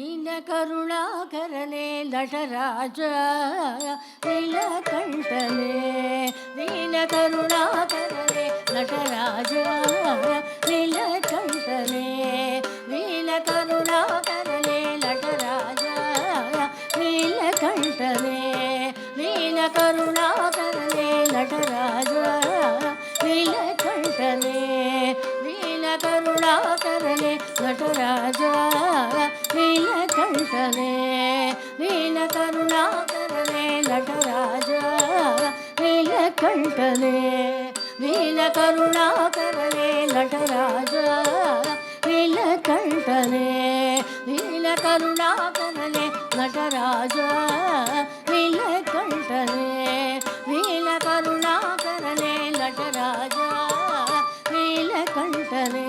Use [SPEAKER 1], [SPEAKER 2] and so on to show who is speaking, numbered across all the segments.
[SPEAKER 1] ಕರುಣಾಕರನೆ ನಟರಾಜ ನೀಲಕಂಠನೆ ನೀಲ ಕರುಣಾಕರನೆ ನಟರಾಜ ನೀಲಕಂಠನೆ ನೀಲ ಕರುಣಾಕರನೆ ನಟರಾಜ ನೀಲಕಂಠನೆ ನೀಲ ಕರುಣಾಕರನೆ ನಟರಾಜ ನೀಲಕಂಠನೆ ನೀಲ ಕರುಣಾಕರನೆ ನಟರಾಜ ನೀಲಕಂಠನೆ ನೀಲ ಕರುಣಾಕರನೆ ನಟರಾಜ ನೀಲಕಂಠನೆ ನೀಲ ಕರುಣಾಕರನೆ ನಟರಾಜ ನೀಲಕಂಠನೆ ನೀಲ ಕರುಣಾಕರನೆ ನಟರಾಜ ನೀಲಕಂಠನೆ ನೀಲ ಕರುಣಾಕರನೆ ನಟರಾಜ ನೀಲಕಂಠನೆ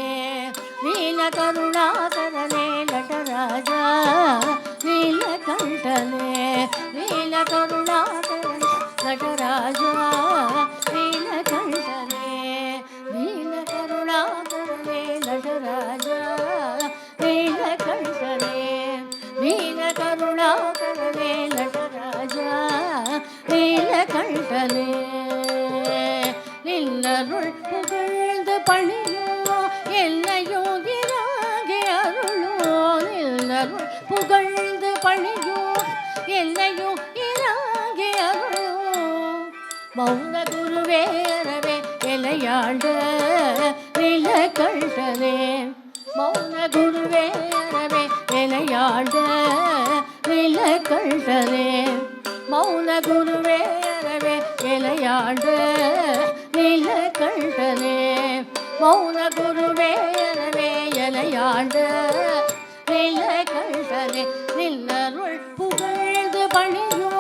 [SPEAKER 1] ನೀಲ ಕರುಣಾಕರನೆ ನಟರಾಜ ನೀಲಕಂಠನೆ ನೀಲ ಕರುಣಾಕರನೆ ನಟರಾಜ ನೀಲಕಂಠನೆ ನೀಲ ಕರುಣಾಕರನೆ ನಟರಾಜ ನೀಲಕಂಠನೆ ನೀಲ ಕರುಣಾಕರನೆ ನಟರಾಜ ನೀಲಕಂಠನೆ நின்னருள் புகழ்ந்து பணியோ என்னையோ திராகே அருளோ நின்னருள் புகழ்ந்து பணியோ என்னையோ திராகே அருளோ மௌன குருவேரவே எலையாண்ட நீலகண்டனே மௌன குருவேரவே எலையாண்ட நீலகண்டனே மௌன குருவேரவே எலையாண்ட நீலகண்டனே மௌன குருவேரவே எலையாண்ட நீலகண்டனே நின்னருள் புகழ்ந்து பணியோ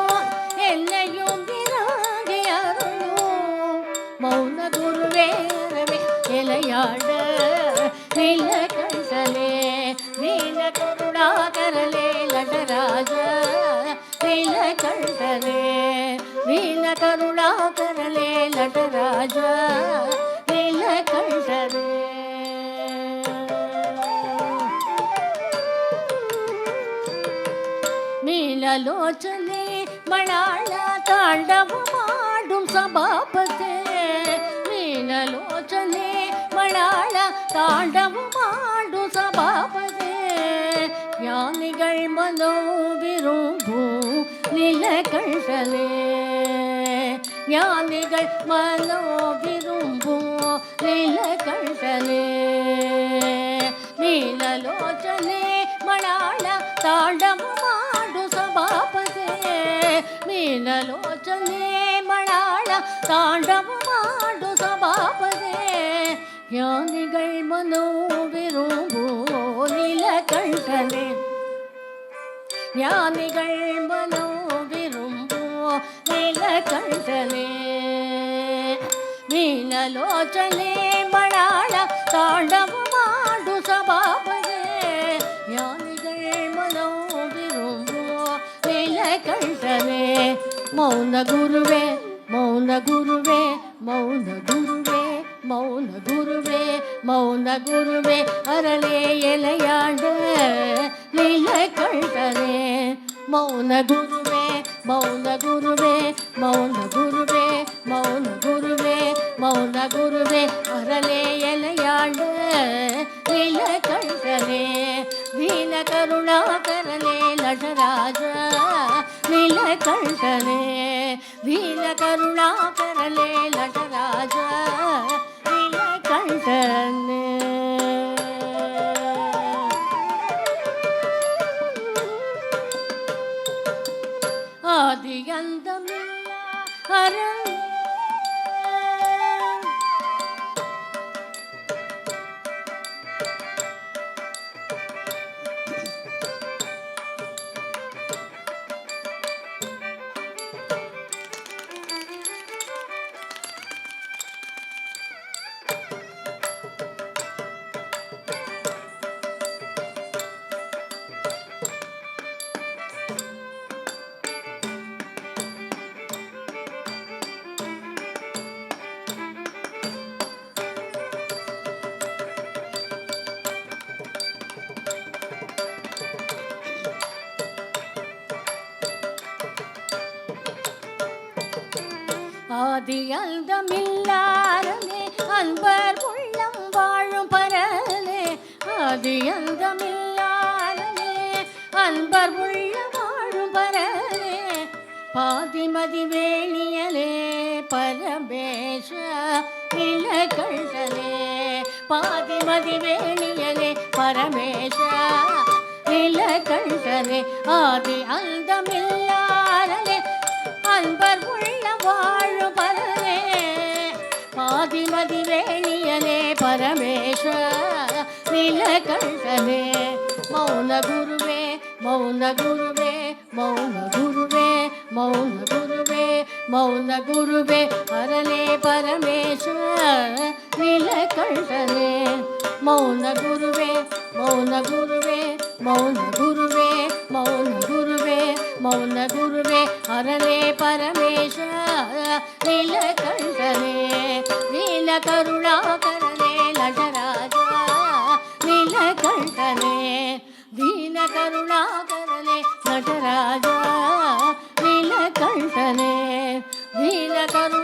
[SPEAKER 1] என்னையும் திராகே அருளோ மௌன குருவேரவே எலையாண்ட நீலகண்டனே நீல கருணாகரனே நடராஜ நீலகண்டனே நீல கருணாகரனே நடராஜ நீலகண்டனே ನೀಲಲೋಚನೆ ಮಣಾಳ ತಾಂಡವ ಮಾಡು ಸಭಾಪತೆ ನೀಲಲೋಚನೆ ಮಣಾಳ ತಾಂಡವ ಮಾಡು ಸಭಾಪತೆ ಜ್ಞಾನಿಗಳ್ ಮನೋ ವಿರುಂಭು ನೀಲಕಂಠನೆ ಜ್ಞಾನಿಗಳ್ ಮನೋ ವಿರುಂಭು ನೀಲಕಂಠನೆ ನೀಲಲೋಚನೆ ಮಣಾಳ ತಾಂಡವ ಮಾಡು ಸಭಾಪತೆ ನೀಲಲೋಚನೆ ಮಣಾಳ ತಾಂಡವ ಮಾಡು ಸಭಾಪತೆ ಜ್ಞಾನಿಗಳ್ ಮನೋ ವಿರುಂಭು ನೀಲಕಂಠನೆ ಜ್ಞಾನಿಗಳ್ ಮನೋ ವಿರುಂಭು ನೀಲಕಂಠನೆ ನೀಲಲೋಚನೆ ಮಣಾಳ ತಾಂಡವ ಮಾಡು ಸಭಾಪತೆ ಜ್ಞಾನಿಗಳ್ ಮನೋ ವಿರುಂಭು ನೀಲಕಂಠನೆ ಮೌನ ಗುರುವೆ ಮೌನ ಗುರುವೆ ಮೌನ ಗುರುವೆ ಮೌನ ಗುರುವೆ ಮೌನ ಗುರುವೆ ಅರಳೆ ಎಲೆಯಾಡ ನೀಲಕಂಠನೆ ಮೌನ ಗುರುವೆ ಮೌನ ಗುರುವೆ ಮೌನ ಗುರುವೆ ಮೌನ ಗುರುವೆ ಮೌನ ಗುರುವೆ ಅರಳೆ ಎಲೆಯಾಡ ನೀಲಕಂಠನೆ ನೀಲ ಕರುಣಾಕರನೆ ನಟರಾಜ ನೀಲಕಂಠನೆ ನೀಲ ಕರುಣಾಕರನೆ ನಟರಾಜ ನೀಲಕಂಠನೆ ஆதியந்தமில்ல அரண் ஆதியந்தமில்லாரனே அன்பர் உள்ளம் வாழும் பரலே ஆதியந்தமில்லாரனே அன்பர் உள்ளம் வாழும் பரலே பாதிமதி வேணியலே பரமேஷ நிலகண்டனே பாதிமதி வேணியலே பரமேஷ நிலகண்டனே ஆதி அந்தமில்லாரனே அன்பர் உள்ள வாழும் பரலே பாதிமதி வேணியலே பரமேஷ நிலகண்டனே மௌன குருவே மௌன குருவே மௌன குருவே மௌன குருவே மௌன குருவே அரலே பரமேஸ்வர நிலகண்டனே மௌன குருவே மௌன குருவே மௌன குருவே மௌன குருவே மௌன குருவே அரலே பரமேஸ்வர நிலகண்டனே நீல கருணாகரனே நடராஜா நிலகண்டனே ದೀನ ಕರುಣಾಕರನೆ ನಟರಾಜ ನೀಲಕಂಠನೆ ದೀನ ಕರು